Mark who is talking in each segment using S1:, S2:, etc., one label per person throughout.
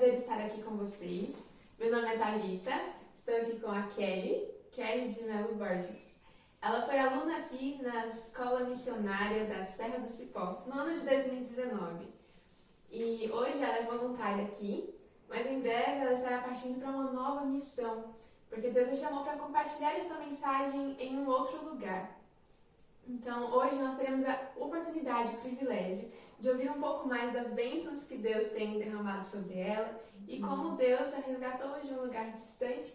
S1: prazer estar aqui com vocês. Meu nome é Thalita, estou aqui com a Kelly de Melo Borges. Ela foi aluna aqui na Escola Missionária da Serra do Cipó, no ano de 2019. E hoje ela é voluntária aqui, mas em breve ela estará partindo para uma nova missão, porque Deus a chamou para compartilhar essa mensagem em um outro lugar. Então, hoje nós teremos a oportunidade, o privilégio de ouvir um pouco mais das bênçãos que Deus tem derramado sobre ela e como Deus a resgatou de um lugar distante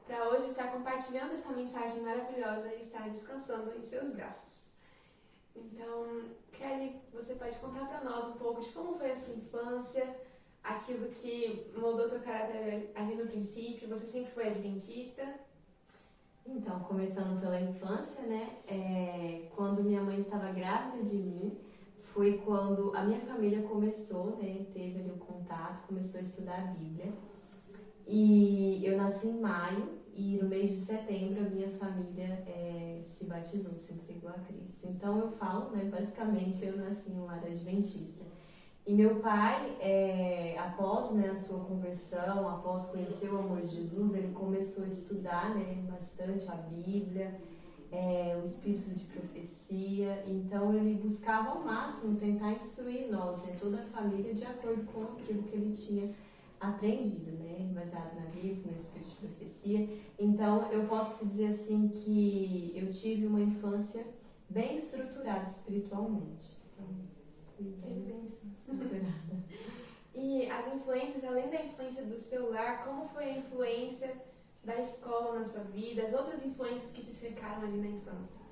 S1: para hoje estar compartilhando essa mensagem maravilhosa e estar descansando em seus braços. Então, Kelly, você pode contar para nós um pouco de como foi a sua infância, aquilo que moldou teu caráter ali no princípio? Você sempre foi adventista?
S2: Então, começando pela infância, né? Quando minha mãe estava grávida de mim, foi quando a minha família começou, né? Teve ali o contato, começou a estudar a Bíblia. E eu nasci em maio e no mês de setembro a minha família se batizou, se entregou a Cristo. Então eu falo, né? Basicamente eu nasci em um lar adventista. E meu pai, após, né, a sua conversão, após conhecer o amor de Jesus, ele começou a estudar, né, bastante a Bíblia, o espírito de profecia. Então ele buscava ao máximo tentar instruir nós, né, toda a família, de acordo com aquilo que ele tinha aprendido, né, baseado na Bíblia, no espírito de profecia. Então eu posso dizer assim que eu tive uma infância bem estruturada espiritualmente.
S1: E as influências, além da influência do seu lar, como foi a influência da escola na sua vida, as outras influências que te cercaram ali na infância?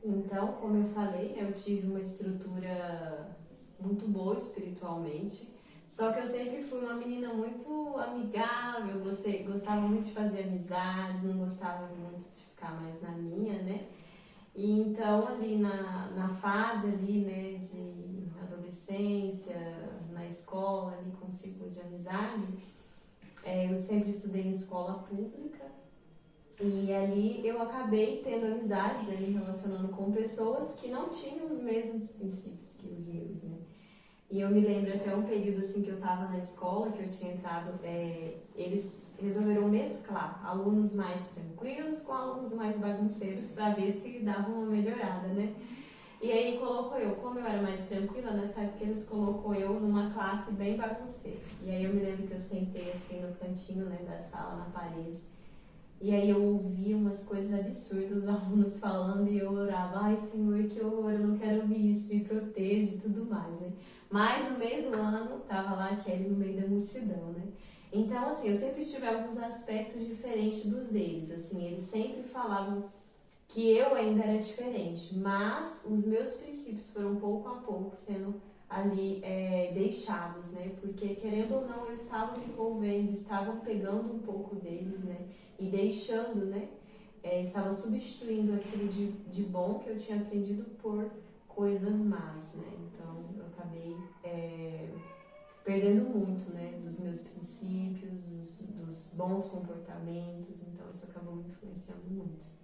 S2: Então, como eu falei, eu tive uma estrutura muito boa espiritualmente, só que eu sempre fui uma menina muito amigável, gostava muito de fazer amizades, não gostava muito de ficar mais na minha, né? E então ali na fase ali, né, de adolescência, na escola, ali com o círculo de amizade, eu sempre estudei em escola pública e ali eu acabei tendo amizades, né, me relacionando com pessoas que não tinham os mesmos princípios que os meus, né. E eu me lembro até um período assim que eu estava na escola, que eu tinha entrado, eles resolveram mesclar alunos mais tranquilos com alunos mais bagunceiros para ver se dava uma melhorada, né? E aí colocou eu, como eu era mais tranquila, nessa época eles colocou eu numa classe bem bagunceira. E aí eu me lembro que eu sentei assim no cantinho, né, da sala, na parede. E aí eu ouvia umas coisas absurdas, os alunos falando, e eu orava, ai Senhor, que horror, eu não quero ouvir isso, me protege e tudo mais, né? Mas no meio do ano, tava lá a Kelly no meio da multidão, né? Então, assim, eu sempre tive alguns aspectos diferentes dos deles, assim, eles sempre falavam que eu ainda era diferente, mas os meus princípios foram pouco a pouco sendo ali deixados, né? Porque, querendo ou não, eu estava me envolvendo, estava pegando um pouco deles, né? E deixando, né? Estava substituindo aquilo de bom que eu tinha aprendido por coisas más, né? Então, eu acabei perdendo muito, né? Dos meus princípios, dos bons comportamentos, então isso acabou me influenciando muito.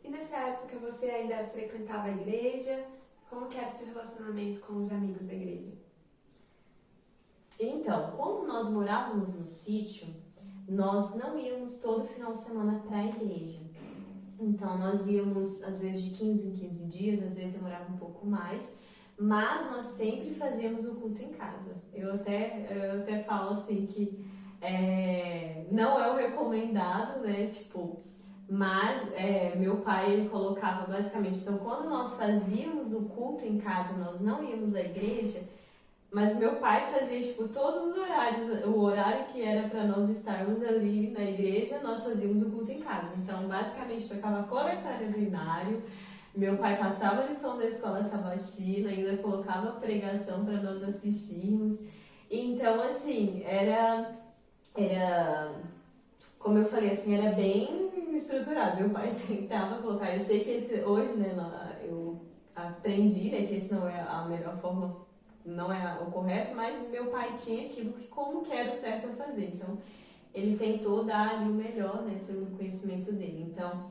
S1: E nessa época você ainda frequentava a igreja? Como que era o teu relacionamento com os amigos da igreja?
S2: Então, como nós morávamos no sítio, nós não íamos todo final de semana para a igreja. Então, nós íamos, às vezes, de 15 em 15 dias, às vezes demorava um pouco mais, mas nós sempre fazíamos o culto em casa. Eu até falo assim que não é o recomendado, né? Mas meu pai, ele colocava basicamente, então quando nós fazíamos o culto em casa, nós não íamos à igreja, mas meu pai fazia, todos os horários, o horário que era para nós estarmos ali na igreja, nós fazíamos o culto em casa. Então, basicamente, tocava coletário do inário, meu pai passava a lição da escola sabatina, ainda colocava pregação para nós assistirmos. Então, assim, era, como eu falei, assim, era bem estruturado. Meu pai tentava colocar, eu sei que hoje, né, eu aprendi, né, que esse não é a melhor forma, não é o correto, mas meu pai tinha aquilo como que era o certo a fazer. Então, ele tentou dar ali o melhor, né, segundo o conhecimento dele. Então,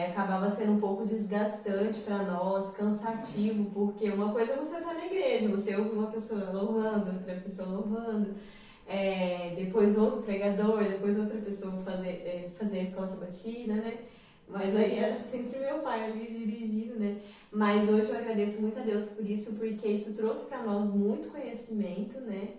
S2: acabava sendo um pouco desgastante para nós, cansativo, porque uma coisa é você estar na igreja, você ouve uma pessoa louvando, outra pessoa louvando, depois outro pregador, depois outra pessoa fazer a escola sabatina, né? Mas aí era sempre meu pai ali dirigindo, né? Mas hoje eu agradeço muito a Deus por isso, porque isso trouxe para nós muito conhecimento, né?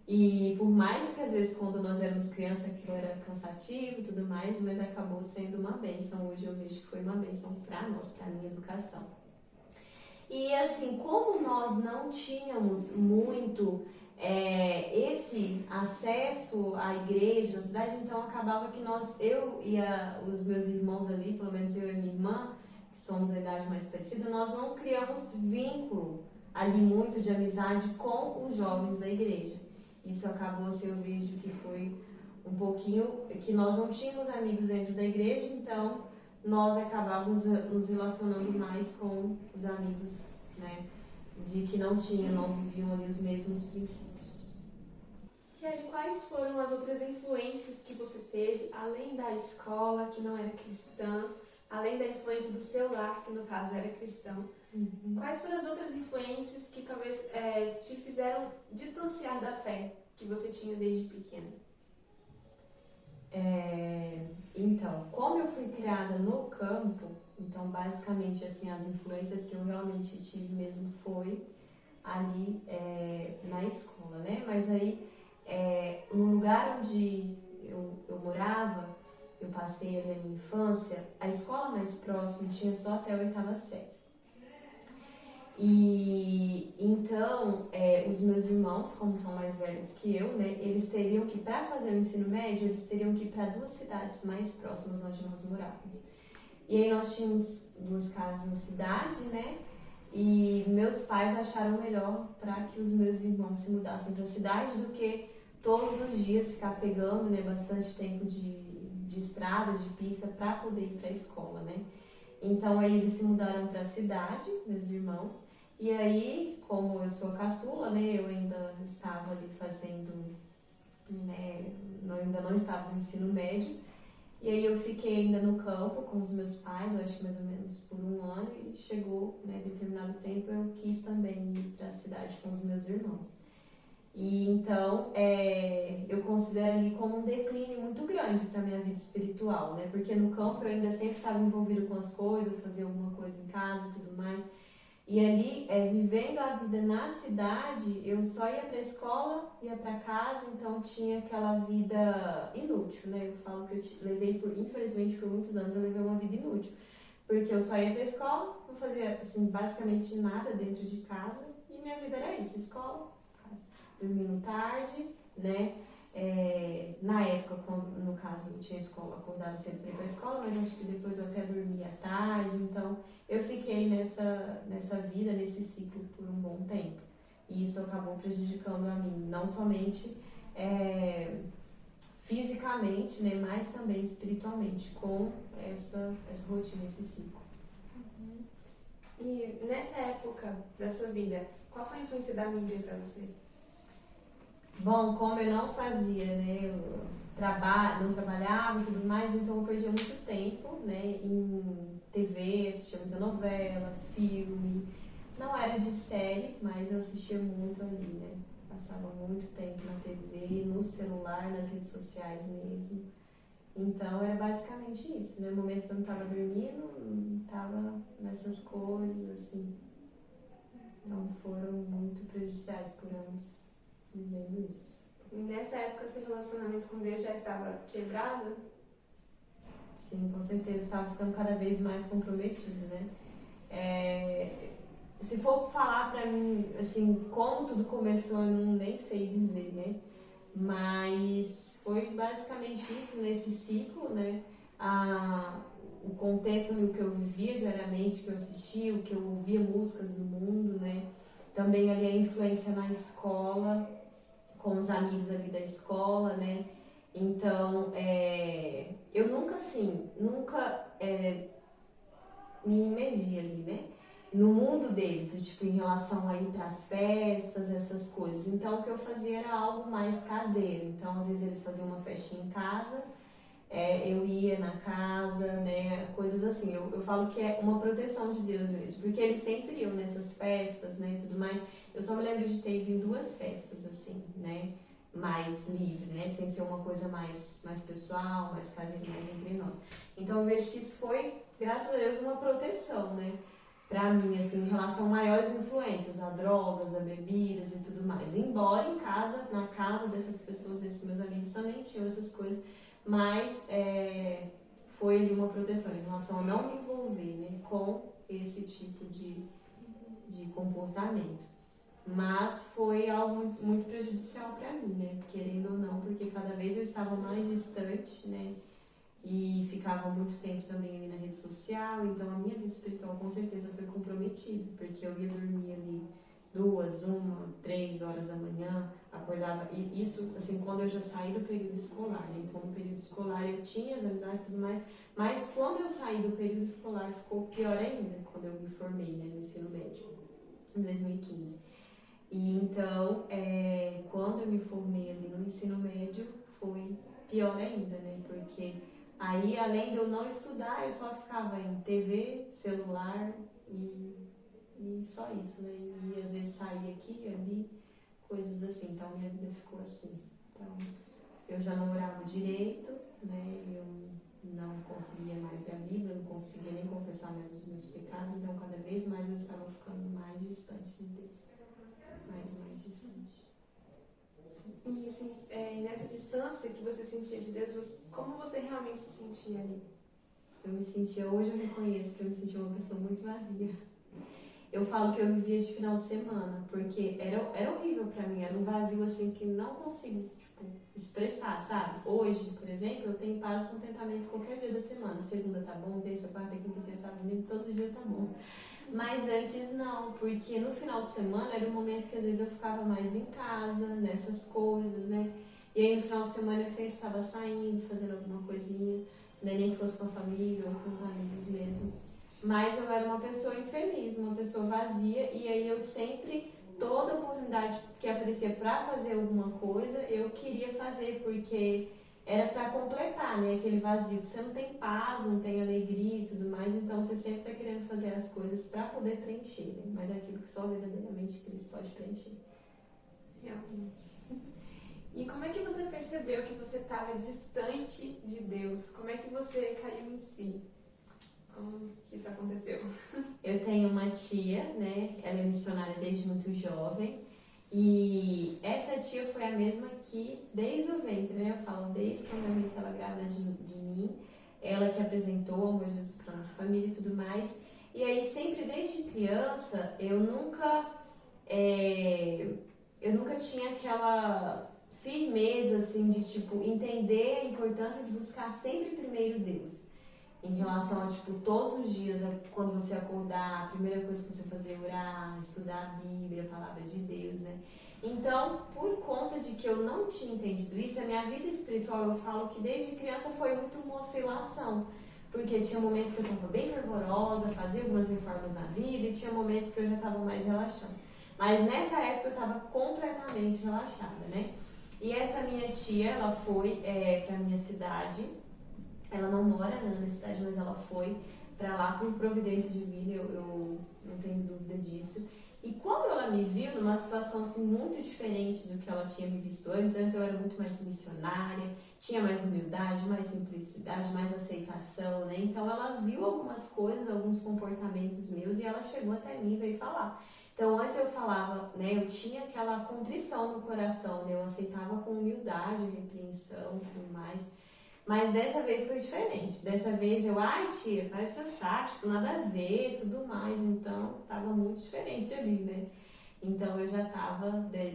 S2: E por mais que às vezes quando nós éramos crianças aquilo era cansativo e tudo mais, mas acabou sendo uma bênção. Hoje eu vejo que foi uma bênção para nós, para a minha educação. E assim, como nós não tínhamos muito esse acesso à igreja na cidade, então acabava que eu e os meus irmãos ali, pelo menos eu e minha irmã, que somos da idade mais parecida, nós não criamos vínculo ali muito de amizade com os jovens da igreja. Isso acabou, assim, eu vejo que foi um pouquinho, que nós não tínhamos amigos dentro da igreja, então nós acabávamos nos relacionando mais com os amigos, né, de que não viviam ali os mesmos princípios.
S1: Kelly, quais foram as outras influências que você teve, além da escola, que não era cristã, além da influência do seu lar, que no caso era cristão? Quais foram as outras influências que talvez te fizeram distanciar da fé que você tinha desde pequena?
S2: Então, como eu fui criada no campo, então basicamente assim, as influências que eu realmente tive mesmo foi ali na escola, né? Mas aí, no lugar onde eu morava, eu passei ali a minha infância, a escola mais próxima tinha só até a 8ª série. E então, os meus irmãos, como são mais velhos que eu, né, eles teriam que, para fazer o ensino médio, eles teriam que ir para 2 cidades mais próximas onde nós morávamos. E aí nós tínhamos 2 casas na cidade, né, e meus pais acharam melhor para que os meus irmãos se mudassem para a cidade do que todos os dias ficar pegando, né, bastante tempo de estrada, de pista, para poder ir para a escola, né. Então aí eles se mudaram para a cidade, meus irmãos, e aí, como eu sou caçula, né, eu ainda estava ali fazendo, né, ainda não estava no ensino médio, e aí eu fiquei ainda no campo com os meus pais, eu acho que mais ou menos por 1 ano, e chegou, né, determinado tempo eu quis também ir para a cidade com os meus irmãos. E então, eu considero ali como um declínio muito grande para a minha vida espiritual, né? Porque no campo eu ainda sempre estava envolvido com as coisas, fazia alguma coisa em casa e tudo mais. E ali, vivendo a vida na cidade, eu só ia para a escola, ia para casa, então tinha aquela vida inútil, né? Eu falo que eu levei, infelizmente, por muitos anos, eu levei uma vida inútil. Porque eu só ia para a escola, não fazia, assim, basicamente nada dentro de casa, e minha vida era isso, escola, dormindo tarde, né? Na época, no caso, eu tinha escola, acordava cedo para ir para a escola, mas acho que depois eu até dormia tarde, então eu fiquei nessa vida, nesse ciclo por um bom tempo. E isso acabou prejudicando a mim, não somente fisicamente, né, mas também espiritualmente, com essa rotina, esse ciclo.
S1: E nessa época da sua vida, qual foi a influência da mídia para você?
S2: Bom, como eu não fazia, né, eu não trabalhava e tudo mais, então eu perdia muito tempo, né, em TV, assistia muita novela, filme. Não era de série, mas eu assistia muito ali, né, passava muito tempo na TV, no celular, nas redes sociais mesmo. Então era basicamente isso, né, no momento que eu não estava dormindo, estava nessas coisas, assim. Então foram muito prejudiciais por anos. Vivendo isso.
S1: E nessa época, seu relacionamento com Deus já estava quebrado?
S2: Sim, com certeza, estava ficando cada vez mais comprometido, né? Se for falar pra mim, assim, como tudo começou, eu nem sei dizer, né? Mas foi basicamente isso, nesse ciclo, né? O contexto no que eu vivia diariamente, que eu assistia, o que eu ouvia músicas do mundo, né? Também ali a influência na escola, com os amigos ali da escola, né? Então, eu nunca me imergi ali, né? No mundo deles, tipo, em relação a ir pras festas, essas coisas. Então, o que eu fazia era algo mais caseiro. Então, às vezes eles faziam uma festinha em casa, eu ia na casa, né, coisas assim. Eu falo que é uma proteção de Deus mesmo, porque eles sempre iam nessas festas, né, e tudo mais. Eu só me lembro de ter ido em 2 festas, assim, né, mais livre, né, sem ser uma coisa mais pessoal, mais caseira, mais entre nós. Então eu vejo que isso foi, graças a Deus, uma proteção, né, pra mim, assim, em relação a maiores influências, a drogas, a bebidas e tudo mais. Embora em casa, na casa dessas pessoas, desses meus amigos também tinham essas coisas, mas foi ali uma proteção em relação a não me envolver, né, com esse tipo de comportamento. Mas foi algo muito prejudicial para mim, né, querendo ou não, porque cada vez eu estava mais distante, né, e ficava muito tempo também ali na rede social, então a minha vida espiritual com certeza foi comprometida, porque eu ia dormir ali 2, 1, 3 horas da manhã, acordava, e isso assim, quando eu já saí do período escolar, né? Então no período escolar eu tinha as amizades e tudo mais, mas quando eu saí do período escolar ficou pior ainda, quando eu me formei, né, no ensino médio, em 2015. E então, quando eu me formei ali no ensino médio, foi pior ainda, né, porque aí, além de eu não estudar, eu só ficava em TV, celular e só isso, né? E às vezes saía aqui, ali, coisas assim. Então, minha vida ficou assim. Então, eu já não orava direito, né? Eu não conseguia mais ler a Bíblia, não conseguia nem confessar mais os meus pecados. Então, cada vez mais eu estava ficando mais distante de Deus. Mais distante.
S1: E assim, nessa distância que você sentia de Deus, como você realmente se sentia ali?
S2: Hoje eu reconheço que eu me sentia uma pessoa muito vazia. Eu falo que eu vivia de final de semana, porque era horrível pra mim, era um vazio assim que não consigo, tipo, expressar, sabe? Hoje, por exemplo, eu tenho paz e contentamento qualquer dia da semana. Segunda tá bom, terça, quarta, quinta, sexta, sábado, domingo, todos os dias tá bom. Mas antes não, porque no final de semana era um momento que às vezes eu ficava mais em casa, nessas coisas, né? E aí no final de semana eu sempre estava saindo, fazendo alguma coisinha, né? Nem que fosse com a família ou com os amigos mesmo. Mas eu era uma pessoa infeliz, uma pessoa vazia, e aí eu sempre, toda oportunidade que aparecia para fazer alguma coisa, eu queria fazer, porque era para completar, né, aquele vazio. Você não tem paz, não tem alegria e tudo mais, então você sempre está querendo fazer as coisas para poder preencher, né? Mas é aquilo que só verdadeiramente Cristo pode preencher.
S1: Realmente. E como é que você percebeu que você estava distante de Deus? Como é que você caiu em si? Como que isso aconteceu?
S2: Eu tenho uma tia, né? Ela é missionária desde muito jovem. E essa tia foi a mesma que, desde o ventre, né? Eu falo, desde quando a minha mãe estava grávida de mim, ela que apresentou o meu Jesus para nossa família e tudo mais. E aí, sempre desde criança, eu nunca tinha aquela firmeza, assim, de, tipo, entender a importância de buscar sempre primeiro Deus. Em relação a, tipo, todos os dias, quando você acordar, a primeira coisa que você fazer é orar, estudar a Bíblia, a palavra de Deus, né? Então, por conta de que eu não tinha entendido isso, a minha vida espiritual, eu falo que desde criança foi muito uma oscilação. Porque tinha momentos que eu estava bem fervorosa, fazia algumas reformas na vida, e tinha momentos que eu já estava mais relaxada. Mas nessa época eu estava completamente relaxada, né? E essa minha tia, ela foi pra minha cidade. Ela não mora, né, na minha cidade, mas ela foi pra lá por providência divina, eu não tenho dúvida disso. E quando ela me viu numa situação assim muito diferente do que ela tinha me visto antes eu era muito mais missionária, tinha mais humildade, mais simplicidade, mais aceitação, né? Então ela viu algumas coisas, alguns comportamentos meus e ela chegou até mim e veio falar. Então antes eu falava, né, eu tinha aquela contrição no coração, né? Eu aceitava com humildade, repreensão e tudo mais. Mas dessa vez foi diferente. Dessa vez eu, ai tia, parece ser sádico, nada a ver, tudo mais. Então, tava muito diferente ali, né? Então, eu já tava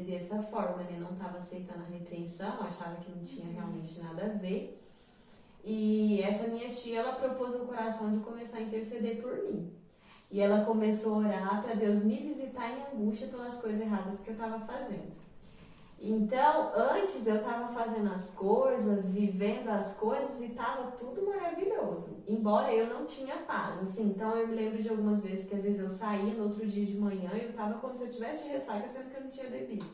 S2: dessa forma, né? Não tava aceitando a repreensão, achava que não tinha realmente nada a ver. E essa minha tia, ela propôs o coração de começar a interceder por mim. E ela começou a orar para Deus me visitar em angústia pelas coisas erradas que eu tava fazendo. Então, antes eu estava fazendo as coisas, vivendo as coisas e estava tudo maravilhoso, embora eu não tinha paz, assim. Então eu me lembro de algumas vezes que às vezes eu saía no outro dia de manhã e eu estava como se eu tivesse de ressaca, sendo que eu não tinha bebido.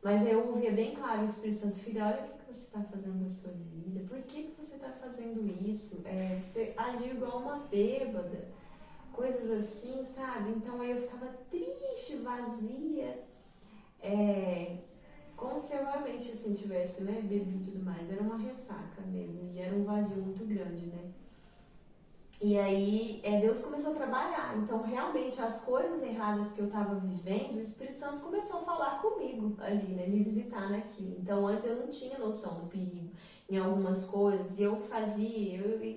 S2: Mas eu ouvia bem claro o Espírito Santo, filha, olha você está fazendo da sua vida? Por que você está fazendo isso? Você agiu igual uma bêbada, coisas assim, sabe? Então aí eu ficava triste, vazia, como se eu realmente assim, tivesse, né, bebido e tudo mais. Era uma ressaca mesmo, e era um vazio muito grande, né? E aí Deus começou a trabalhar. Então realmente as coisas erradas que eu estava vivendo, o Espírito Santo começou a falar comigo ali, né, me visitar naquilo. Então antes eu não tinha noção do perigo em algumas coisas, e eu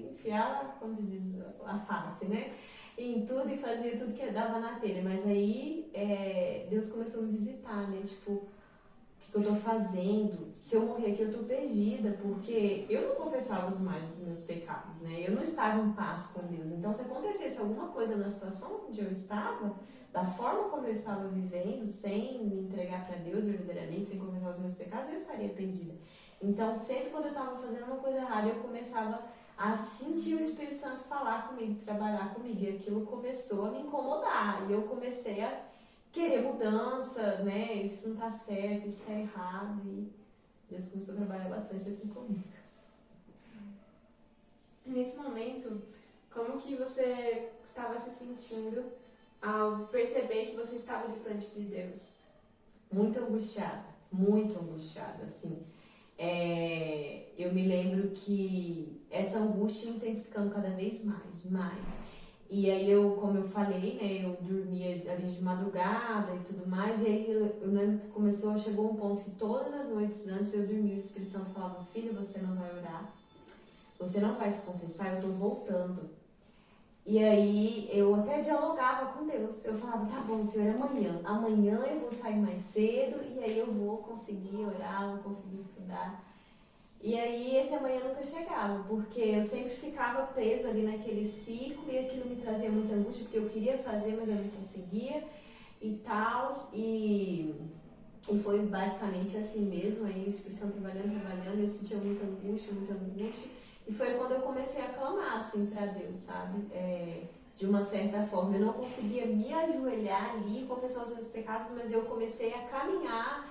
S2: enfiava, como se diz, a face, né, em tudo, e fazia tudo que dava na telha. Mas aí Deus começou a me visitar, né, tipo, o que eu tô fazendo? Se eu morrer aqui eu tô perdida, porque eu não confessava mais os meus pecados, né? Eu não estava em paz com Deus. Então, se acontecesse alguma coisa na situação onde eu estava, da forma como eu estava vivendo, sem me entregar para Deus verdadeiramente, sem confessar os meus pecados, eu estaria perdida. Então, sempre quando eu estava fazendo uma coisa errada, eu começava a sentir o Espírito Santo falar comigo, trabalhar comigo, e aquilo começou a me incomodar, e eu comecei a querer mudança, né? Isso não tá certo, isso tá errado, e Deus começou a trabalhar bastante assim comigo.
S1: Nesse momento, como que você estava se sentindo ao perceber que você estava distante de Deus?
S2: Muito angustiada, assim. Eu me lembro que essa angústia ia intensificando cada vez mais. E aí como eu falei, né, eu dormia ali de madrugada e tudo mais, e aí eu lembro que chegou um ponto que todas as noites antes eu dormia, o Espírito Santo falava: filha, você não vai orar, você não vai se confessar, eu tô voltando. E aí eu até dialogava com Deus, eu falava: tá bom, Senhor, amanhã eu vou sair mais cedo, e aí eu vou conseguir orar, vou conseguir estudar. E aí esse amanhã nunca chegava, porque eu sempre ficava preso ali naquele ciclo, e aquilo me trazia muita angústia, porque eu queria fazer, mas eu não conseguia e tal. E foi basicamente assim mesmo, aí o Espírito Santo trabalhando, eu sentia muita angústia. E foi quando eu comecei a clamar assim pra Deus, sabe? De uma certa forma, eu não conseguia me ajoelhar ali e confessar os meus pecados, mas eu comecei a caminhar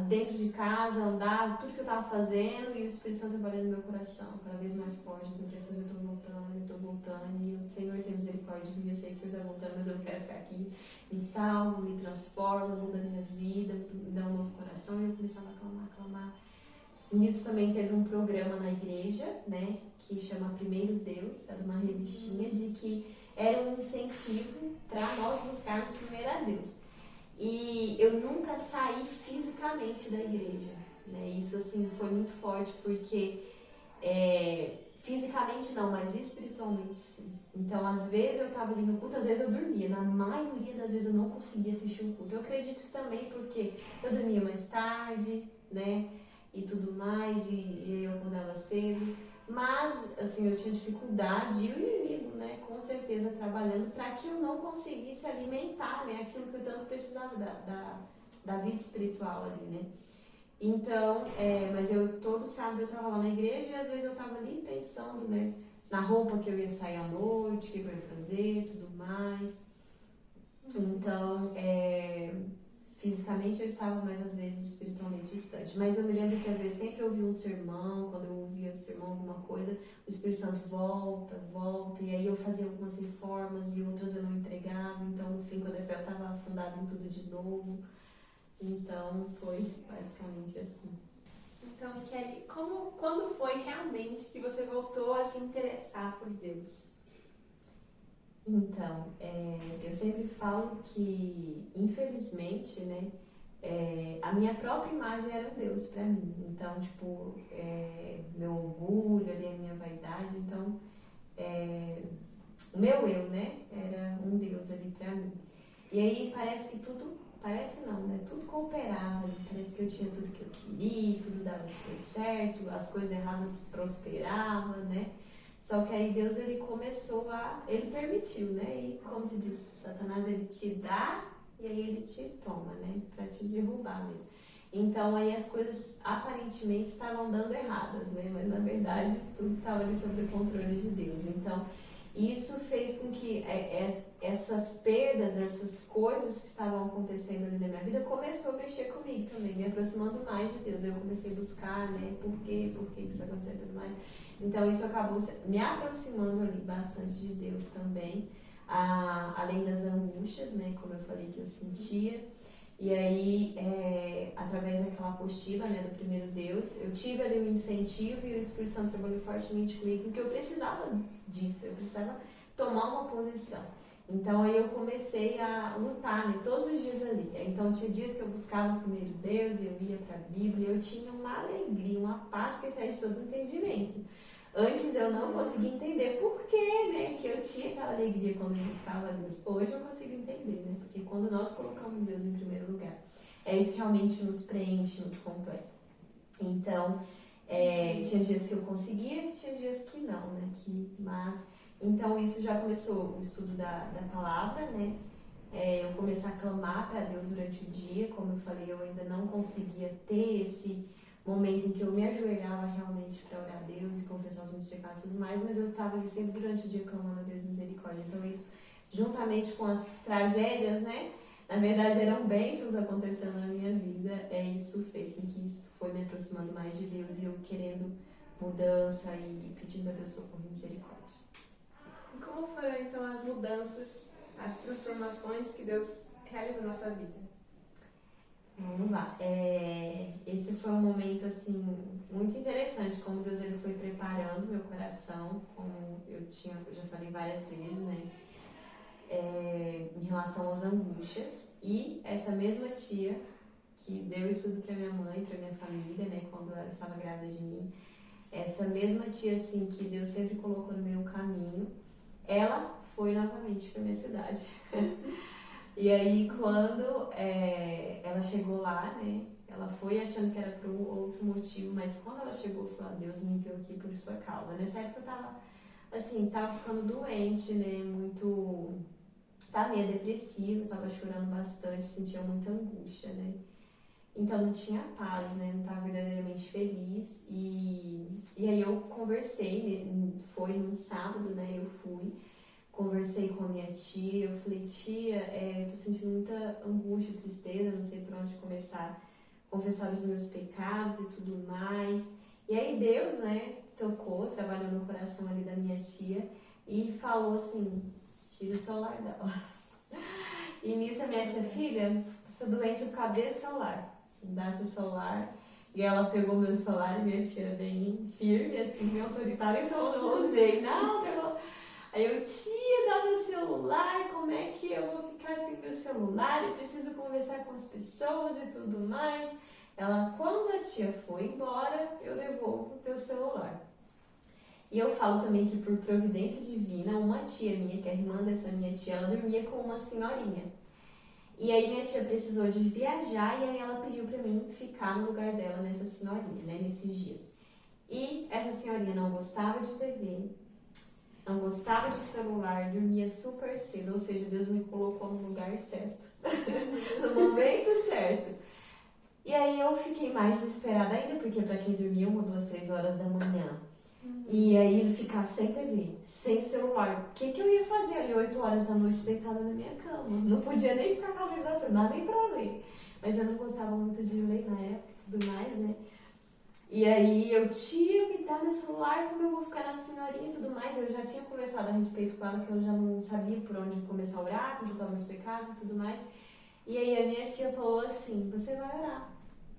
S2: dentro de casa, andar, tudo que eu estava fazendo, e o Espírito Santo trabalhando no meu coração, cada vez mais forte, as impressões: eu estou voltando, e o Senhor tem misericórdia de mim, eu sei que o Senhor está voltando, mas eu não quero ficar aqui. Me salva, me transforma, muda a minha vida, me dá um novo coração. E eu começava a clamar. Nisso também teve um programa na igreja, né, que chama Primeiro Deus, é de uma revistinha, de que era um incentivo para nós buscarmos primeiro a Deus. E eu nunca saí fisicamente da igreja, né? Isso assim foi muito forte, porque fisicamente não, mas espiritualmente sim. Então às vezes eu estava ali no culto, às vezes eu dormia, na maioria das vezes eu não conseguia assistir o culto. Eu acredito que também porque eu dormia mais tarde, né, e tudo mais, e eu acordava cedo. Mas, assim, eu tinha dificuldade, e o inimigo, né, com certeza trabalhando para que eu não conseguisse alimentar, né, aquilo que eu tanto precisava da vida espiritual ali, né. Então, mas todo sábado eu estava lá na igreja, e às vezes eu estava ali pensando, né, na roupa que eu ia sair à noite, o que eu ia fazer, tudo mais. Então, fisicamente eu estava, mas às vezes espiritualmente distante. Mas eu me lembro que às vezes sempre eu ouvia um sermão, quando eu ouvia um sermão, alguma coisa, o Espírito Santo volta, e aí eu fazia algumas reformas e outras eu não entregava. Então, no fim, quando eu estava afundada em tudo de novo. Então, foi basicamente assim.
S1: Então, Kelly, quando foi realmente que você voltou a se interessar por Deus?
S2: Então, eu sempre falo que, infelizmente, né, a minha própria imagem era um Deus pra mim. Então, tipo, meu orgulho ali, a minha vaidade, então, o meu eu, né, era um Deus ali pra mim. E aí parece tudo cooperava, parece que eu tinha tudo que eu queria, tudo dava super certo, as coisas erradas prosperavam, né? Só que aí Deus, ele permitiu, né? E como se diz, Satanás, ele te dá e aí ele te toma, né? Pra te derrubar mesmo. Então aí as coisas aparentemente estavam dando erradas, né? Mas na verdade tudo estava ali sob o controle de Deus. Então E isso fez com que essas perdas, essas coisas que estavam acontecendo ali na minha vida, começou a mexer comigo também, me aproximando mais de Deus. Eu comecei a buscar, né, por que isso aconteceu e tudo mais. Então isso acabou me aproximando ali bastante de Deus também, além das angústias, né, como eu falei que eu sentia. E aí, através daquela apostila, né, do primeiro Deus, eu tive ali um incentivo e o Espírito Santo trabalhou fortemente comigo, porque eu precisava disso, eu precisava tomar uma posição. Então aí eu comecei a lutar, né, todos os dias ali. Então tinha dias que eu buscava o primeiro Deus, eu ia para a Bíblia, eu tinha uma alegria, uma paz que saía de todo entendimento. Antes eu não conseguia entender por que, né, que eu tinha aquela alegria quando eu buscava Deus. Hoje eu consigo entender, né, porque quando nós colocamos Deus em primeiro lugar, é isso que realmente nos preenche, nos completa. Então, tinha dias que eu conseguia e tinha dias que não, né, então isso já começou o estudo da palavra, né, eu comecei a clamar para Deus durante o dia. Como eu falei, eu ainda não conseguia ter esse momento em que eu me ajoelhava realmente para orar a Deus e confessar os meus pecados e tudo mais, mas eu estava ali sempre durante o dia clamando a Deus misericórdia. Então isso, juntamente com as tragédias, né, na verdade eram bênçãos acontecendo na minha vida, isso fez com que isso foi me aproximando mais de Deus e eu querendo mudança e pedindo a Deus socorro e misericórdia.
S1: E como foram então as mudanças, as transformações que Deus realizou na sua vida?
S2: Vamos lá. Esse foi um momento assim muito interessante, como Deus ele foi preparando meu coração, como eu já falei várias vezes, né? Em relação às angústias. E essa mesma tia que deu isso tudo para minha mãe, para minha família, né? Quando ela estava grávida de mim, essa mesma tia assim que Deus sempre colocou no meu caminho, ela foi novamente para minha cidade. E aí, quando ela chegou lá, né, ela foi achando que era por um outro motivo, mas quando ela chegou, falou, Deus me enviou aqui por sua causa. Nessa época eu tava ficando doente, né, tava meio depressiva, tava chorando bastante, sentia muita angústia, né. Então não tinha paz, né, não tava verdadeiramente feliz. E aí eu conversei, foi num sábado, né, eu fui. Conversei com a minha tia, eu falei, tia, tô sentindo muita angústia, tristeza, não sei por onde começar a confessar os meus pecados e tudo mais. E aí Deus, né, tocou, trabalhou no coração ali da minha tia e falou assim, tira o celular dela. E nisso a minha tia, filha, você é doente por causa desse celular, dá seu celular. E ela pegou meu celular e minha tia bem firme, assim, bem autoritária, então eu não usei, Aí eu, tia, dá meu celular, como é que eu vou ficar sem meu celular? Eu preciso conversar com as pessoas e tudo mais. Ela, quando a tia foi embora, eu devolvo o teu celular. E eu falo também que por providência divina, uma tia minha, que é a irmã dessa minha tia, ela dormia com uma senhorinha. E aí minha tia precisou de viajar e aí ela pediu pra mim ficar no lugar dela nessa senhorinha, né, nesses dias. E essa senhorinha não gostava de TV, não gostava de celular, dormia super cedo, ou seja, Deus me colocou no lugar certo, no momento certo. E aí eu fiquei mais desesperada ainda, porque para quem dormia 1, 2, 3 horas da manhã, e aí ficar sem TV, sem celular, o que eu ia fazer ali 8 horas da noite deitada na minha cama? Não podia nem ficar com a luz acesa, nada nem pra ler. Mas eu não gostava muito de ler na época e tudo mais, né? E aí eu, tia, me dá meu celular, como eu vou ficar na senhorinha e tudo mais. Eu já tinha conversado a respeito com ela, que eu já não sabia por onde começar a orar, confessar meus pecados e tudo mais. E aí a minha tia falou assim, você vai orar,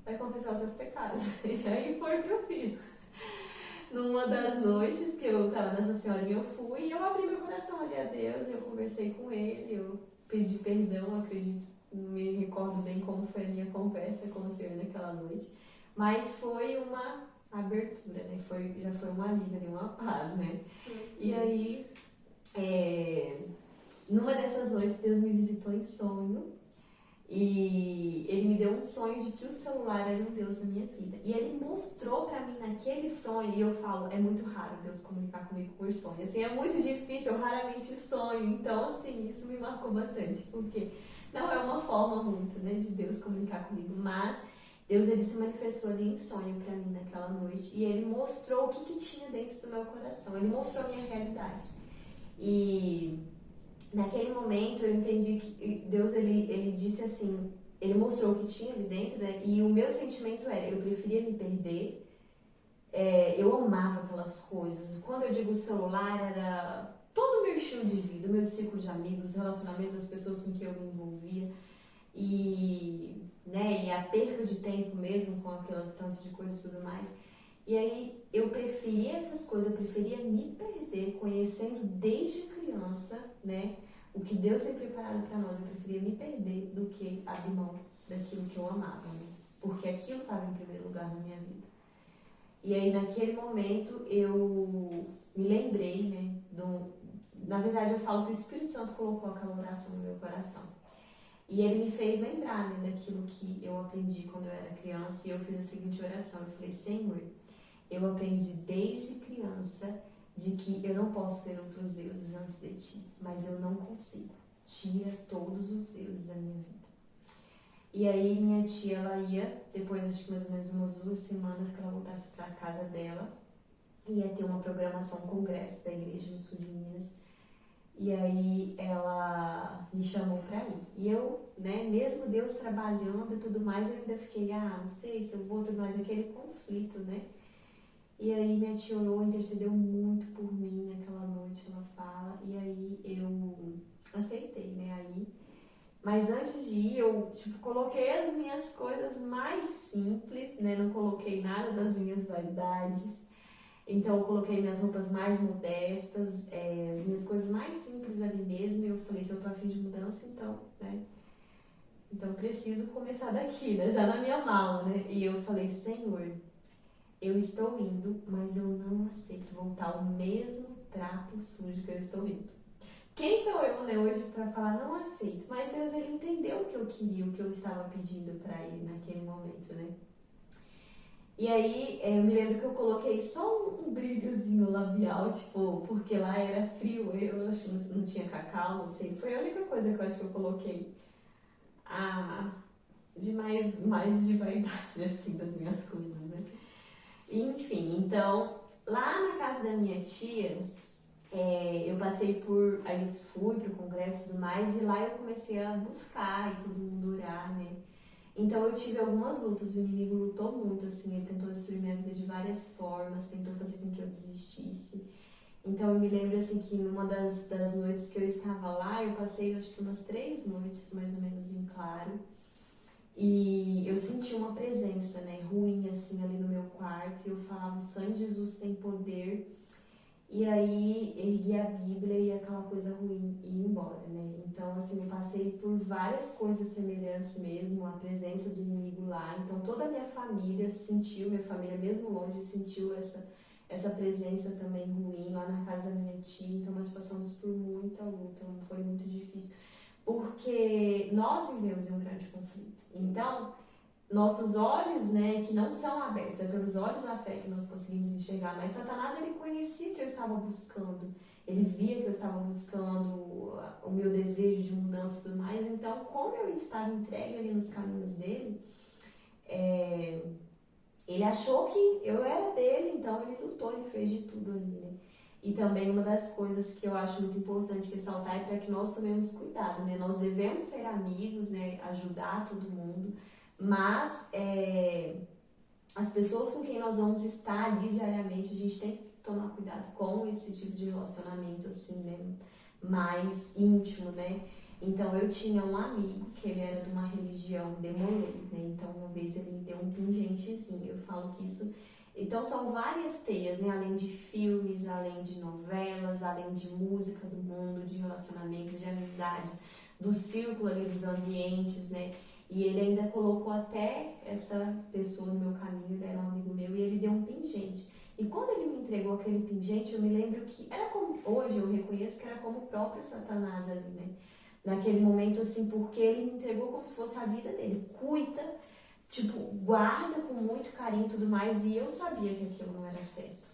S2: vai confessar os teus pecados. E aí foi o que eu fiz. Numa das noites que eu tava nessa senhorinha, eu fui e eu abri meu coração ali a Deus, eu conversei com ele, eu pedi perdão, acredito, não me recordo bem como foi a minha conversa com o Senhor naquela noite. Mas foi uma abertura, né? Já foi uma alívio, uma paz, né? E aí, numa dessas noites, Deus me visitou em sonho. E ele me deu um sonho de que o celular era um Deus na minha vida. E ele mostrou pra mim naquele sonho, e eu falo, é muito raro Deus comunicar comigo por sonho. Assim, é muito difícil, eu raramente sonho. Então, assim, isso me marcou bastante, porque não é uma forma muito, né, de Deus comunicar comigo, mas Deus, ele se manifestou ali em sonho pra mim naquela noite, e ele mostrou o que tinha dentro do meu coração, ele mostrou a minha realidade. E naquele momento eu entendi que Deus, ele disse assim, ele mostrou o que tinha ali dentro, né? E o meu sentimento era, eu preferia me perder. Eu amava aquelas coisas. Quando eu digo celular, era todo o meu estilo de vida, o meu ciclo de amigos, os relacionamentos, as pessoas com quem eu me envolvia. E a perca de tempo mesmo com aquele tanto de coisas e tudo mais. E aí eu preferia essas coisas, eu preferia me perder conhecendo desde criança, né? O que Deus tem preparado para nós, eu preferia me perder do que abrir mão daquilo que eu amava, né? Porque aquilo estava em primeiro lugar na minha vida. E aí naquele momento eu me lembrei, né? Na verdade eu falo que o Espírito Santo colocou aquela oração no meu coração. E ele me fez lembrar, né, daquilo que eu aprendi quando eu era criança. E eu fiz a seguinte oração, eu falei, Senhor, eu aprendi desde criança de que eu não posso ter outros deuses antes de ti, mas eu não consigo. Tira todos os deuses da minha vida. E aí minha tia, ela ia, depois acho que mais ou menos umas 2 semanas que ela voltasse para a casa dela, ia ter uma programação, um congresso da igreja no sul de Minas. E aí ela me chamou para ir. E eu, né, mesmo Deus trabalhando e tudo mais, eu ainda fiquei, não sei se eu vou, tudo mais, aquele conflito, né? E aí minha tia orou, intercedeu muito por mim naquela noite, ela fala, e aí eu aceitei, né, aí. Mas antes de ir, eu, coloquei as minhas coisas mais simples, né, não coloquei nada das minhas vaidades. Então eu coloquei minhas roupas mais modestas, as minhas coisas mais simples ali mesmo, e eu falei, se eu tô a fim de mudança, então, né, então preciso começar daqui, né, já na minha mala, né, e eu falei, Senhor, eu estou indo, mas eu não aceito voltar ao mesmo trapo sujo que eu estou indo. Quem sou eu, né, hoje para falar não aceito? Mas Deus, ele entendeu o que eu queria, o que eu estava pedindo para ele naquele momento, né? E aí, eu me lembro que eu coloquei só um brilhozinho labial, porque lá era frio, eu acho que não tinha cacau, não sei. Foi a única coisa que eu acho que eu coloquei de mais de vaidade, assim, das minhas coisas, né? Enfim, então, lá na casa da minha tia, eu passei aí eu fui pro congresso e tudo mais, e lá eu comecei a buscar e todo mundo orar, né? Então eu tive algumas lutas, o inimigo lutou muito, assim, ele tentou destruir minha vida de várias formas, tentou fazer com que eu desistisse. Então eu me lembro, assim, que numa das noites que eu estava lá, eu passei acho que umas 3 noites, mais ou menos, em claro. E eu senti uma presença, né, ruim, assim, ali no meu quarto, e eu falava, o sangue de Jesus tem poder. E aí ergui a Bíblia e aquela coisa ruim ia embora, né? Então, assim, eu passei por várias coisas semelhantes mesmo, a presença do inimigo lá. Então, toda a minha família sentiu, minha família mesmo longe, sentiu essa presença também ruim lá na casa da minha tia. Então, nós passamos por muita luta, foi muito difícil. Porque nós vivemos em um grande conflito. Então, nossos olhos, né, que não são abertos, é pelos olhos da fé que nós conseguimos enxergar, mas Satanás, ele conhecia o que eu estava buscando, ele via que eu estava buscando o meu desejo de mudança e tudo mais, então, como eu estava entregue ali nos caminhos dele, ele achou que eu era dele, então ele lutou, ele fez de tudo ali, né? E também uma das coisas que eu acho muito importante ressaltar é para que nós tomemos cuidado, né? Nós devemos ser amigos, né, ajudar todo mundo, mas as pessoas com quem nós vamos estar ali diariamente, a gente tem que tomar cuidado com esse tipo de relacionamento, assim, né, mais íntimo, né? Então, eu tinha um amigo que ele era de uma religião demolê, né? Então, uma vez ele me deu um pingentezinho, eu falo que isso... Então, são várias teias, né? Além de filmes, além de novelas, além de música do mundo, de relacionamentos, de amizades, do círculo ali, dos ambientes, né? E ele ainda colocou até essa pessoa no meu caminho, ele era um amigo meu, e ele deu um pingente. E quando ele me entregou aquele pingente, eu me lembro que era como, hoje eu reconheço que era como o próprio Satanás ali, né? Naquele momento, assim, porque ele me entregou como se fosse a vida dele. Cuida, guarda com muito carinho e tudo mais, e eu sabia que aquilo não era certo.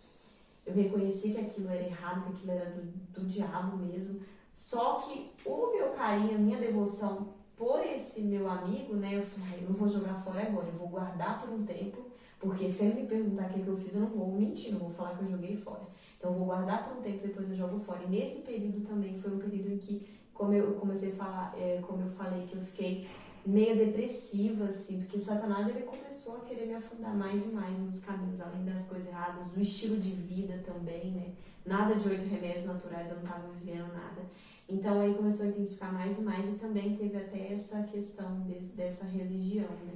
S2: Eu reconheci que aquilo era errado, que aquilo era do diabo mesmo. Só que o meu carinho, a minha devoção por esse meu amigo, né, eu falei, eu não vou jogar fora agora, eu vou guardar por um tempo, porque se ele me perguntar o que eu fiz, eu não vou mentir, não vou falar que eu joguei fora. Então eu vou guardar por um tempo, depois eu jogo fora. E nesse período também foi um período em que, como eu comecei a falar, como eu falei, que eu fiquei meio depressiva, assim, porque Satanás ele começou a querer me afundar mais e mais nos caminhos, além das coisas erradas, do estilo de vida também, né? Nada de 8 remédios naturais, eu não estava vivendo nada. Então aí começou a intensificar mais e mais, e também teve até essa questão dessa religião, né?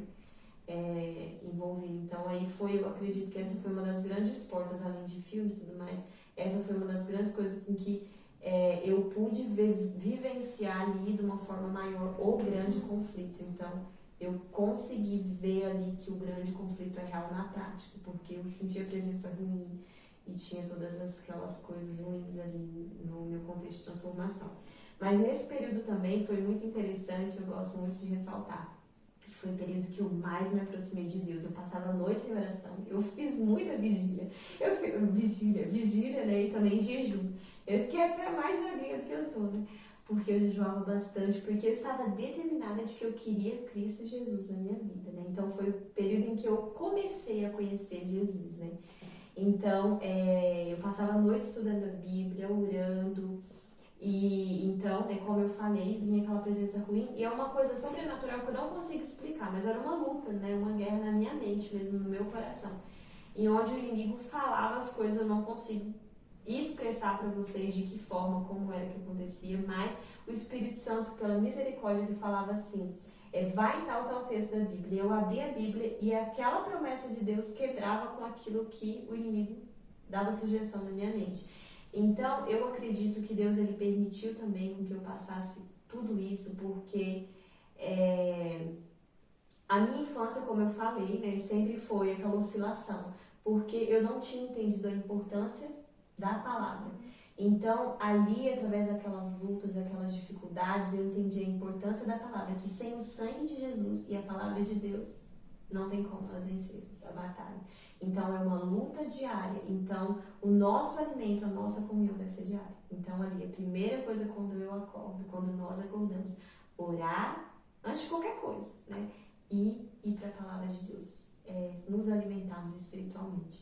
S2: Envolvido. Então aí eu acredito que essa foi uma das grandes portas, além de filmes e tudo mais, essa foi uma das grandes coisas com que eu pude vivenciar ali de uma forma maior o grande conflito. Então eu consegui ver ali que o grande conflito é real na prática, porque eu sentia a presença ruim e tinha todas aquelas coisas ruins ali no meu contexto de transformação. Mas nesse período também foi muito interessante, eu gosto muito de ressaltar, que foi o período que eu mais me aproximei de Deus. Eu passava a noite em oração, eu fiz muita vigília, vigília, né, e também jejum. Eu fiquei até mais magrinha do que eu sou, né, porque eu jejuava bastante, porque eu estava determinada de que eu queria Cristo Jesus na minha vida, né. Então foi o período em que eu comecei a conhecer Jesus, né. Então eu passava a noite estudando a Bíblia, orando. E então, né, como eu falei, vinha aquela presença ruim, e é uma coisa sobrenatural que eu não consigo explicar, mas era uma luta, né, uma guerra na minha mente mesmo, no meu coração, em onde o inimigo falava as coisas, eu não consigo expressar para vocês de que forma, como era que acontecia, mas o Espírito Santo, pela misericórdia, ele falava assim, vai em tal texto da Bíblia. Eu abria a Bíblia e aquela promessa de Deus quebrava com aquilo que o inimigo dava sugestão na minha mente. Então, eu acredito que Deus ele permitiu também com que eu passasse tudo isso, porque a minha infância, como eu falei, né, sempre foi aquela oscilação, porque eu não tinha entendido a importância da palavra. Então, ali, através daquelas lutas, aquelas dificuldades, eu entendi a importância da palavra, que sem o sangue de Jesus e a palavra de Deus, não tem como nós vencermos a batalha. Então, é uma luta diária. Então, o nosso alimento, a nossa comunhão deve ser diária. Então, ali, a primeira coisa quando eu acordo, quando nós acordamos, orar antes de qualquer coisa, né? E ir para a palavra de Deus, nos alimentarmos espiritualmente.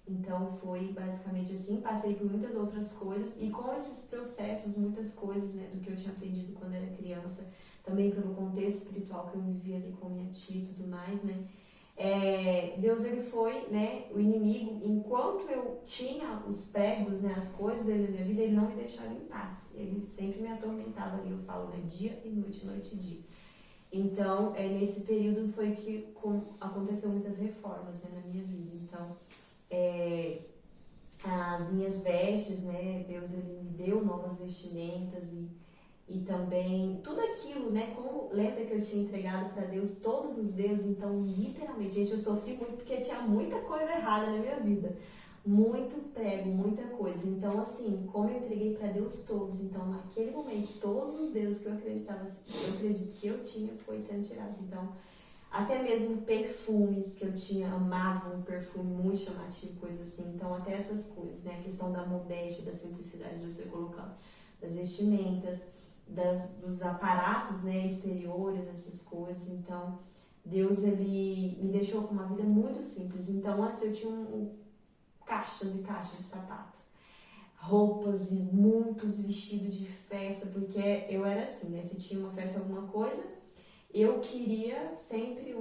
S2: Então, foi basicamente assim. Passei por muitas outras coisas e com esses processos, muitas coisas, né, do que eu tinha aprendido quando era criança, também pelo contexto espiritual que eu vivia ali com minha tia e tudo mais, né? Deus ele foi, né, o inimigo, enquanto eu tinha os pregos, né, as coisas dele na minha vida, ele não me deixava em paz, ele sempre me atormentava ali, eu falo, né, dia e noite e dia. Então, nesse período foi que aconteceu muitas reformas, né, na minha vida. Então, as minhas vestes, né, Deus ele me deu novas vestimentas e também tudo aquilo, né, como lembra que eu tinha entregado para Deus todos os deuses, então literalmente, gente, eu sofri muito porque tinha muita coisa errada na minha vida, muito prego, muita coisa, então assim, como eu entreguei para Deus todos, então naquele momento, todos os deuses que eu acredito que eu tinha, foi sendo tirado, então até mesmo perfumes que eu tinha, amava um perfume muito chamativo, coisa assim, então até essas coisas, né, a questão da modéstia, da simplicidade de você colocar das vestimentas, dos aparatos, né, exteriores, essas coisas. Então, Deus ele me deixou com uma vida muito simples. Então, antes eu tinha caixas e caixas de sapato, roupas e muitos vestidos de festa, porque eu era assim, né, se tinha uma festa, alguma coisa, eu queria sempre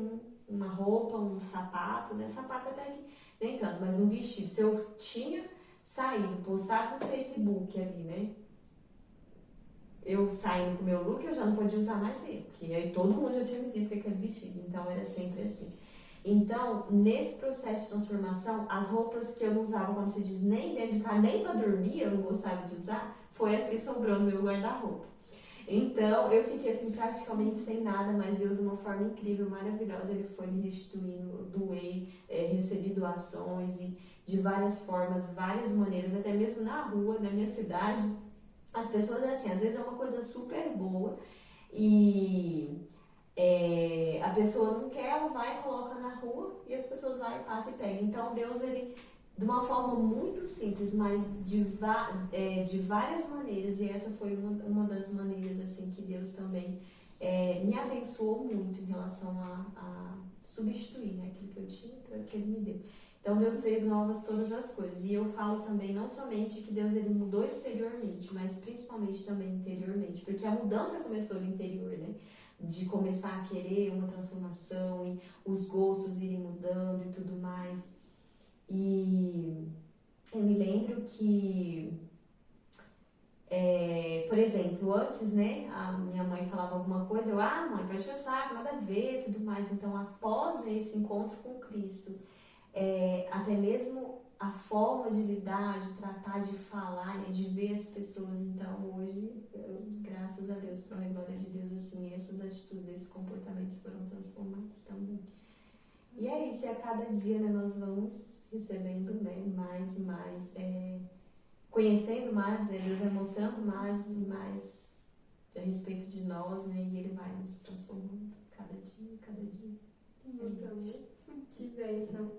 S2: uma roupa, um sapato, né, sapato até que nem tanto, mas um vestido. Se eu tinha saído, postado no Facebook ali, né, eu saindo com o meu look, eu já não podia usar mais ele, porque aí todo mundo já tinha me visto com aquele vestido, então era sempre assim. Então, nesse processo de transformação, as roupas que eu não usava, como se diz, nem dentro de casa, nem pra dormir, eu não gostava de usar, foi as que sobrou no meu guarda-roupa. Então, eu fiquei assim, praticamente sem nada, mas Deus, de uma forma incrível, maravilhosa, Ele foi me restituindo, eu doei, recebi doações, e de várias formas, várias maneiras, até mesmo na rua, na minha cidade. As pessoas, assim, às vezes é uma coisa super boa e a pessoa não quer, ela vai e coloca na rua e as pessoas vão e passam e pegam. Então, Deus, ele, de uma forma muito simples, mas de várias maneiras, e essa foi uma das maneiras, assim, que Deus também me abençoou muito em relação a substituir, né, aquilo que eu tinha para o que Ele me deu. Então Deus fez novas todas as coisas. E eu falo também não somente que Deus ele mudou exteriormente, mas principalmente também interiormente, porque a mudança começou no interior, né? De começar a querer uma transformação e os gostos irem mudando e tudo mais. E eu me lembro que, por exemplo, antes, né, a minha mãe falava alguma coisa, mãe, vai encher o saco, nada a ver, tudo mais. Então, após esse encontro com Cristo, até mesmo a forma de lidar, de tratar, de falar, né, de ver as pessoas. Então, hoje, graças a Deus, para a glória de Deus, assim, essas atitudes, esses comportamentos foram transformados também. E é isso, e a cada dia, né, nós vamos recebendo, né, mais e mais, conhecendo mais, né, Deus vai mostrando mais e mais a respeito de nós, né, e Ele vai nos transformando cada dia, cada dia.
S1: Então, que bênção.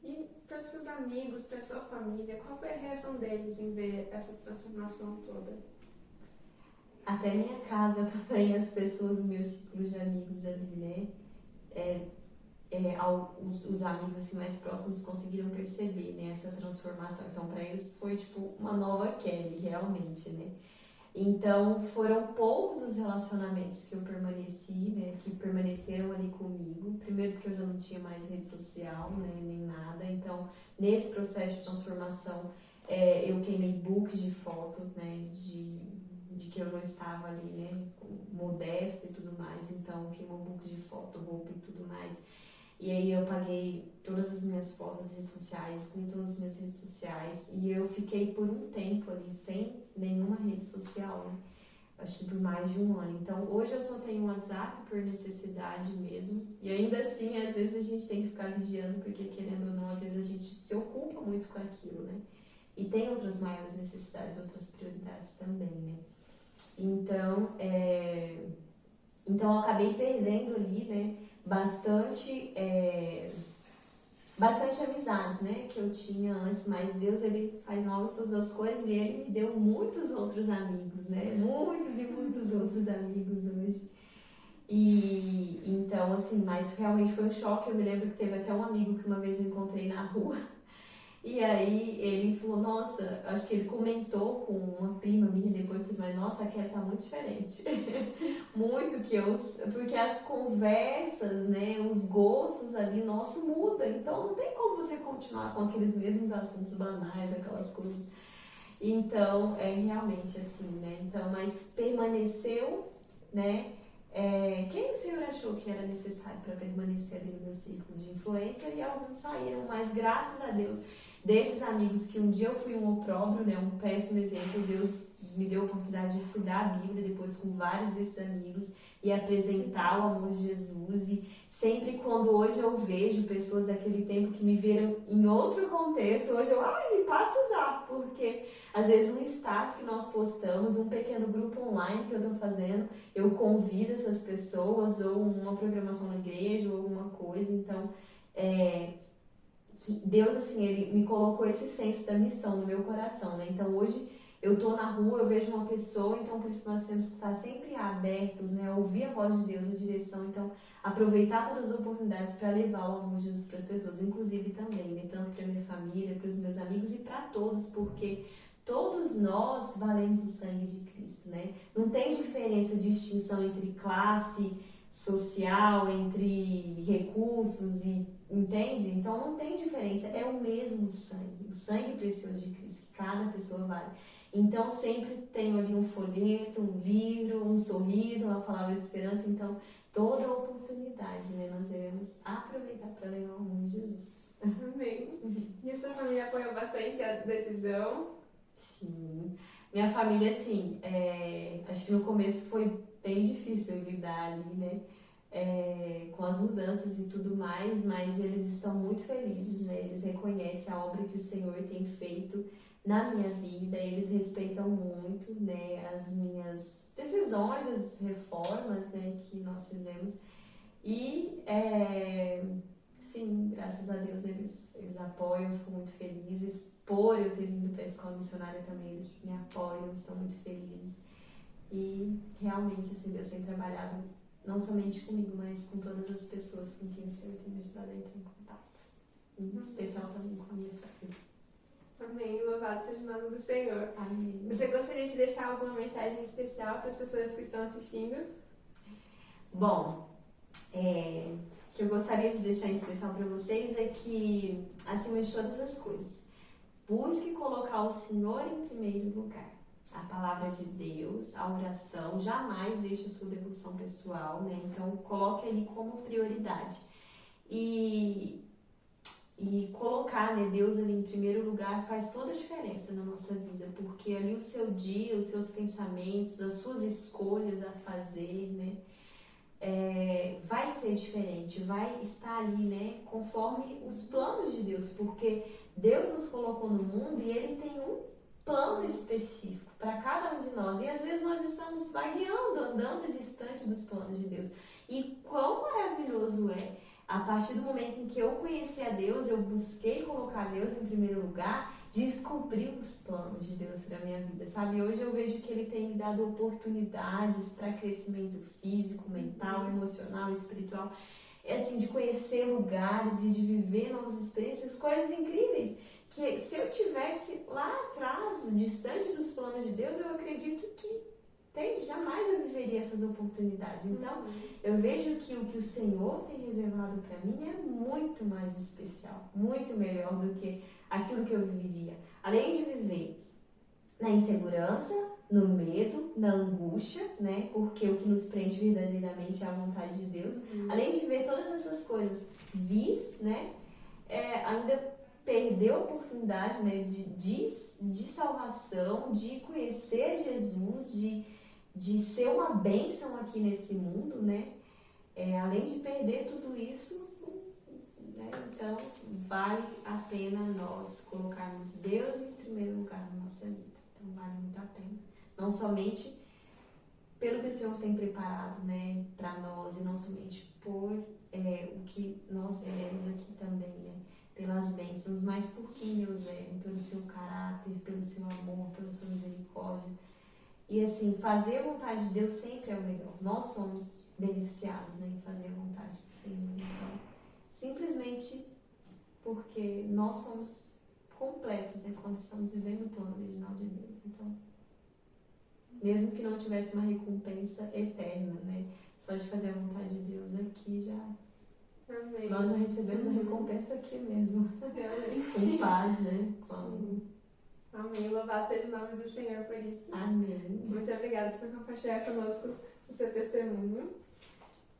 S1: E para seus amigos, para sua família, qual foi a reação deles em ver essa transformação toda?
S2: Até minha casa também, as pessoas, o meu círculo de amigos ali, né, os amigos assim, mais próximos conseguiram perceber, né, essa transformação. Então, para eles foi tipo uma nova Kelly, realmente, né. Então, foram poucos os relacionamentos que eu permaneci, né, que permaneceram ali comigo. Primeiro porque eu já não tinha mais rede social, né, nem nada. Então, nesse processo de transformação, eu queimei books de foto, né, de que eu não estava ali, né, modesta e tudo mais. Então, queimou book de foto, roupa e tudo mais. E aí eu paguei todas as minhas fotos nas redes sociais, excluí todas as minhas redes sociais. E eu fiquei por um tempo ali sem nenhuma rede social, né? Acho que por mais de um ano. Então hoje eu só tenho WhatsApp por necessidade mesmo. E ainda assim, às vezes a gente tem que ficar vigiando, porque querendo ou não, às vezes a gente se ocupa muito com aquilo, né? E tem outras maiores necessidades, outras prioridades também, né? Então, eu acabei perdendo ali, né? Bastante amizades, né, que eu tinha antes, mas Deus, ele faz novas todas as coisas e ele me deu muitos outros amigos, né, muitos e muitos outros amigos hoje. E então, assim, mas realmente foi um choque. Eu me lembro que teve até um amigo que uma vez eu encontrei na rua. E aí ele falou, nossa, acho que ele comentou com uma prima minha depois, mas nossa, a Kelly tá muito diferente. Muito porque as conversas, né, os gostos ali, nosso, muda. Então não tem como você continuar com aqueles mesmos assuntos banais, aquelas coisas. Então, realmente assim, né, então, mas permaneceu, né, quem o Senhor achou que era necessário para permanecer ali no meu círculo de influência, e alguns saíram, mas graças a Deus, desses amigos que um dia eu fui um opróbrio, né, um péssimo exemplo, Deus me deu a oportunidade de estudar a Bíblia depois com vários desses amigos e apresentar o amor de Jesus. E sempre quando hoje eu vejo pessoas daquele tempo que me viram em outro contexto, hoje eu, me passa o zap, porque às vezes um status que nós postamos, um pequeno grupo online que eu estou fazendo, eu convido essas pessoas, ou uma programação na igreja, ou alguma coisa. Então, que Deus, assim, ele me colocou esse senso da missão no meu coração, né? Então, hoje, eu tô na rua, eu vejo uma pessoa, então, por isso nós temos que estar sempre abertos, né? A ouvir a voz de Deus, a direção, então, aproveitar todas as oportunidades para levar o amor de Jesus para as pessoas, inclusive também, né? Tanto para minha família, para os meus amigos e para todos, porque todos nós valemos o sangue de Cristo, né? Não tem diferença de distinção entre classe social, entre recursos, entende? Então não tem diferença, é o mesmo sangue, o sangue precioso de Cristo, que cada pessoa vale. Então sempre tenho ali um folheto, um livro, um sorriso, uma palavra de esperança. Então toda oportunidade, né, nós devemos aproveitar para levar o amor de Jesus.
S1: Amém. E a sua família apoiou bastante a decisão?
S2: Sim, minha família, assim, acho que no começo foi bem difícil lidar ali, né, com as mudanças e tudo mais, mas eles estão muito felizes, né, eles reconhecem a obra que o Senhor tem feito na minha vida, eles respeitam muito, né, as minhas decisões, as reformas, né, que nós fizemos. E sim, graças a Deus eles apoiam, ficam muito felizes. Por eu ter vindo para a escola missionária também, eles me apoiam, estão muito felizes. E realmente, assim, Deus tem trabalhado não somente comigo, mas com todas as pessoas com quem o Senhor tem me ajudado a entrar em contato. em especial também com a minha família.
S1: Amém. Louvado seja o nome do Senhor.
S2: Amém.
S1: Você gostaria de deixar alguma mensagem especial para as pessoas que estão assistindo?
S2: Bom, o que eu gostaria de deixar em especial para vocês é que, acima de todas as coisas, busque colocar o Senhor em primeiro lugar. A palavra de Deus, a oração, jamais deixe a sua devoção pessoal, né? Então, coloque ali como prioridade. E colocar, né, Deus ali em primeiro lugar faz toda a diferença na nossa vida, porque ali o seu dia, os seus pensamentos, as suas escolhas a fazer, né, vai ser diferente, vai estar ali, né, conforme os planos de Deus, porque Deus nos colocou no mundo e Ele tem um plano específico para cada um de nós, e às vezes nós estamos vagueando, andando distante dos planos de Deus. E quão maravilhoso é, a partir do momento em que eu conheci a Deus, eu busquei colocar Deus em primeiro lugar, descobrir os planos de Deus para a minha vida, sabe? Hoje eu vejo que Ele tem me dado oportunidades para crescimento físico, mental, emocional, espiritual, assim, de conhecer lugares e de viver novas experiências, coisas incríveis, que se eu tivesse lá atrás, distante dos planos de Deus, eu acredito que jamais eu viveria essas oportunidades. Então, eu vejo que o que o Senhor tem reservado para mim é muito mais especial, muito melhor do que aquilo que eu viveria. Além de viver na insegurança, no medo, na angústia, né? Porque o que nos prende verdadeiramente é a vontade de Deus. Além de ver todas essas coisas né? Ainda perder a oportunidade, né, de salvação, de conhecer Jesus, de ser uma bênção aqui nesse mundo, né? Além de perder tudo isso, né? Então vale a pena nós colocarmos Deus em primeiro lugar na nossa vida. Então vale muito a pena. Não somente pelo que o Senhor tem preparado, né, para nós, e não somente por o que nós vivemos aqui também, né? Pelas bênçãos, mas por quem Deus é, pelo seu caráter, pelo seu amor, pela sua misericórdia. E assim, fazer a vontade de Deus sempre é o melhor. Nós somos beneficiados, né, em fazer a vontade do Senhor. Então, simplesmente porque nós somos completos, né, quando estamos vivendo o plano original de Deus. Então, mesmo que não tivesse uma recompensa eterna, né, só de fazer a vontade de Deus aqui já...
S1: Amém.
S2: Nós já recebemos a recompensa aqui mesmo.
S1: Realmente.
S2: Com paz, né?
S1: Sim. Amém. Louvado seja o nome do Senhor por isso.
S2: Amém.
S1: Muito obrigada por compartilhar conosco o seu testemunho.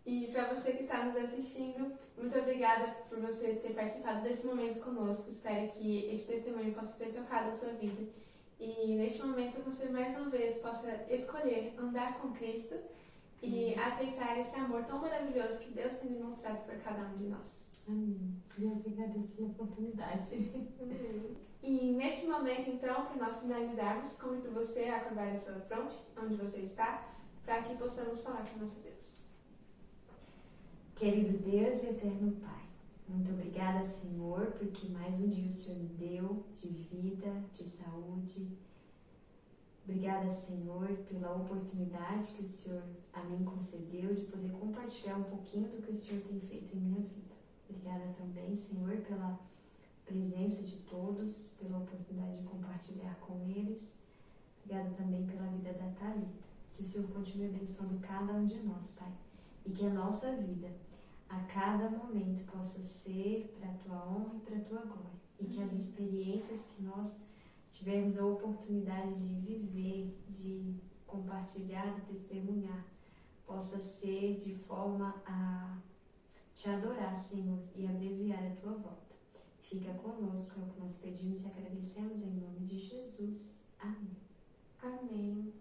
S1: E para você que está nos assistindo, muito obrigada por você ter participado desse momento conosco. Espero que este testemunho possa ter tocado a sua vida. E neste momento você mais uma vez possa escolher andar com Cristo e aceitar esse amor tão maravilhoso que Deus tem demonstrado por cada um de nós.
S2: Amém. E eu agradeço pela oportunidade.
S1: E neste momento, então, para nós finalizarmos, convido você a curvar a sua fronte, onde você está, para que possamos falar com o nosso Deus.
S2: Querido Deus e eterno Pai, muito obrigada, Senhor, porque mais um dia o Senhor me deu de vida, de saúde. Obrigada, Senhor, pela oportunidade que o Senhor a mim concedeu de poder compartilhar um pouquinho do que o Senhor tem feito em minha vida. Obrigada também, Senhor, pela presença de todos, pela oportunidade de compartilhar com eles. Obrigada também pela vida da Thalita. Que o Senhor continue abençoando cada um de nós, Pai. E que a nossa vida, a cada momento, possa ser para a Tua honra e para a Tua glória. E que as experiências que nós tivermos a oportunidade de viver, de compartilhar, de testemunhar, possa ser de forma a Te adorar, Senhor, e abreviar a Tua volta. Fica conosco, é o que nós pedimos e agradecemos em nome de Jesus. Amém.
S1: Amém.